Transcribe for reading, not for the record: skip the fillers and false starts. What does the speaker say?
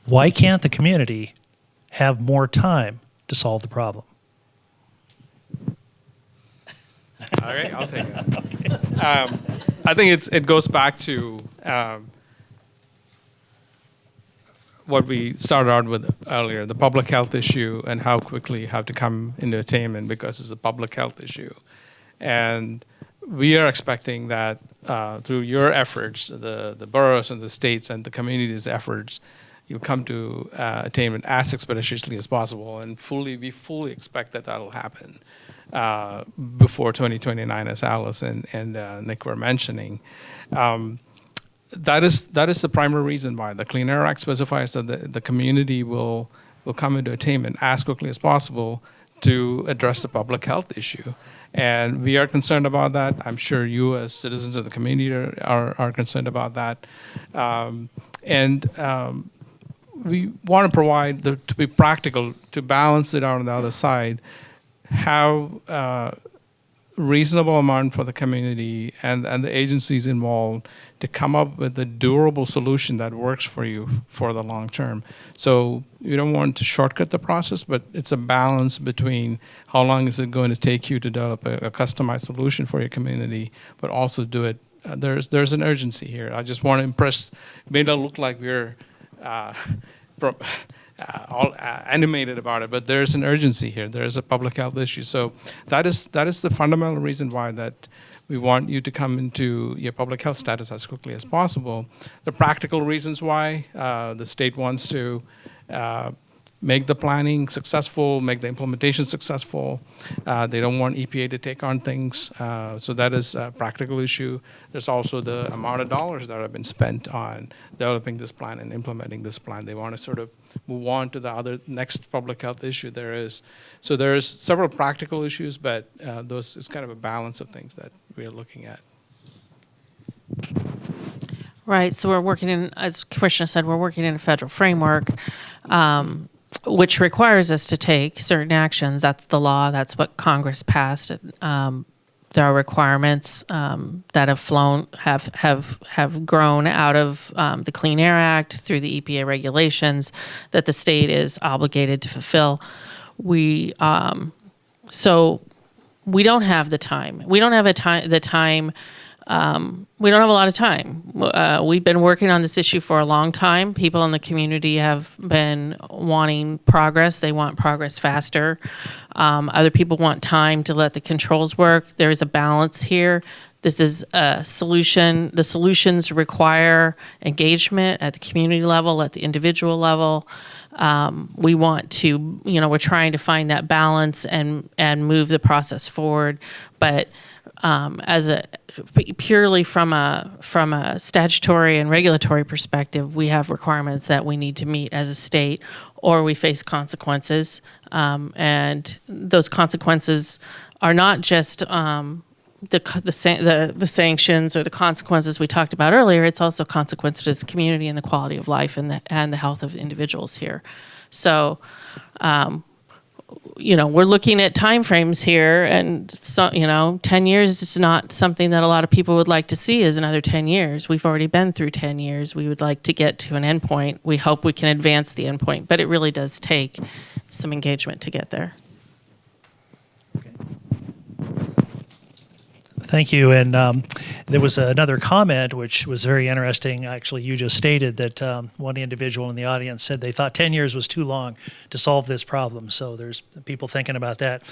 Why can't the community have more time to solve the problem? All right, I'll take it. I think it goes back to what we started out with earlier, the public health issue and how quickly you have to come into attainment because it's a public health issue. And we are expecting that through your efforts, the boroughs and the states and the community's efforts, you'll come to attainment as expeditiously as possible. And we fully expect that that'll happen before 2029, as Alice and Nick were mentioning. That is the primary reason why the Clean Air Act specifies that the community will come into attainment as quickly as possible to address the public health issue. And we are concerned about that. I'm sure you as citizens of the community are concerned about that. We want to provide, to be practical, to balance it out on the other side, have reasonable amount for the community and the agencies involved to come up with a durable solution that works for you for the long term. So you don't want to shortcut the process, but it's a balance between how long is it going to take you to develop a customized solution for your community, but also do it. There's an urgency here. I just want to impress. It may not look like we're all animated about it, but there's an urgency here. There is a public health issue. So that is the fundamental reason why that we want you to come into your public health status as quickly as possible. The practical reasons why the state wants to make the planning successful, make the implementation successful. They don't want EPA to take on things. So that is a practical issue. There's also the amount of dollars that have been spent on developing this plan and implementing this plan. They want to sort of move on to the next public health issue there is. So there's several practical issues, but those is kind of a balance of things that we are looking at. Right. So we're working in, as Commissioner said, we're working in a federal framework, which requires us to take certain actions. That's the law. That's what Congress passed. There are requirements that have grown out of the Clean Air Act through the EPA regulations that the state is obligated to fulfill. So we don't have the time. We don't have the time. We don't have a lot of time. We've been working on this issue for a long time. People in the community have been wanting progress. They want progress faster. Other people want time to let the controls work. There is a balance here. This is a solution. The solutions require engagement at the community level, at the individual level. We want to, we're trying to find that balance and move the process forward. But purely from a statutory and regulatory perspective, we have requirements that we need to meet as a state, or we face consequences. And those consequences are not just the sanctions or the consequences we talked about earlier. It's also consequences to the community and the quality of life and the health of individuals here. So, we're looking at timeframes here, and 10 years is not something that a lot of people would like to see as another 10 years. We've already been through 10 years. We would like to get to an endpoint. We hope we can advance the endpoint, but it really does take some engagement to get there. Thank you. And there was another comment which was very interesting. Actually, you just stated that one individual in the audience said they thought 10 years was too long to solve this problem. So there's people thinking about that.